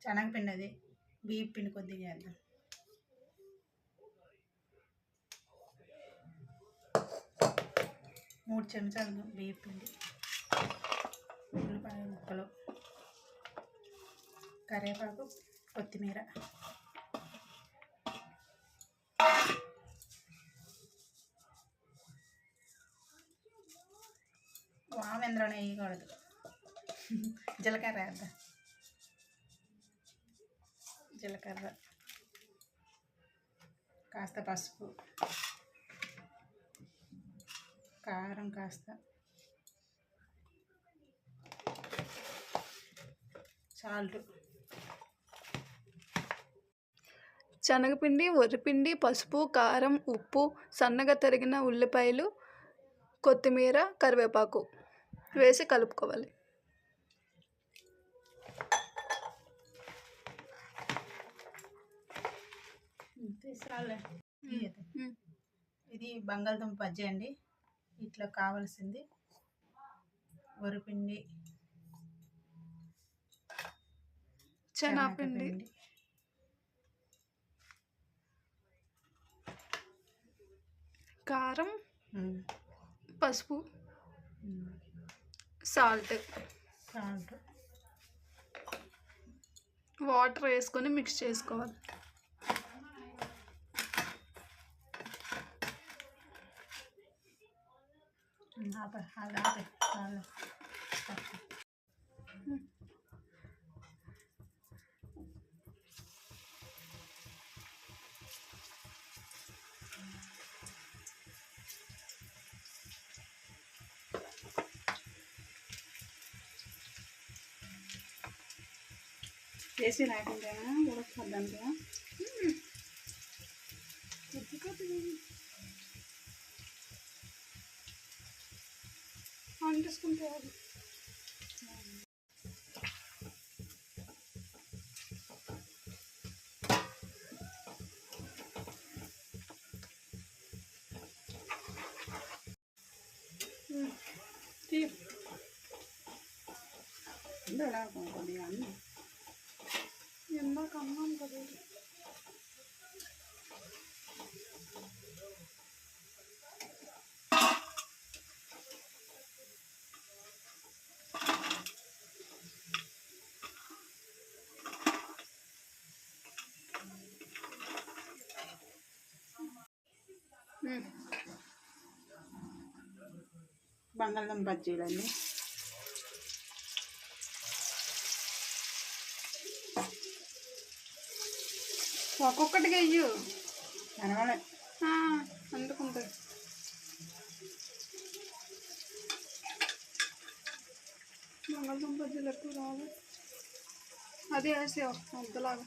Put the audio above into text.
శనగపిండి అది బియ్యం పిండి కొద్దిగా వేద్దాం. మూడు చెంచాలు బియ్యం పిండి, ఉల్లిపాయ ముక్కలు, కరివేపాకు, కొత్తిమీర, వామెంద్రం వేయకూడదు, జీలకర్ర వేద్దాం. జీలకర్ర, కాస్త పసుపు, కారం కాస్త, సాల్ట్. శనగపిండి, వరిపిండి, పసుపు, కారం, ఉప్పు, సన్నగా తరిగిన ఉల్లిపాయలు, కొత్తిమీర, కరివేపాకు వేసి కలుపుకోవాలి. ఇది బంగాళదుంప బజ్జీ అండి. ఇట్లా కావాల్సింది వరిపిండి, శనగపిండి, కారం, పసుపు, సాల్ట్, వాటర్ వేసుకొని మిక్స్ చేసుకోవాలి. వేసి రాకుండా ఉడకదానికి అంటేసుకుంటే కొద్దిగా అన్నీ ఎందాక అన్నాం కదా. బంగాళదుంప బజ్జీలండి. ఒక్కొక్కటిగా అయ్యు కనవాలే అందుకుంటుంది. బంగాళదుంప బజ్జీలు ఎక్కువ రావు, అది వేసేవు అంతలాగా.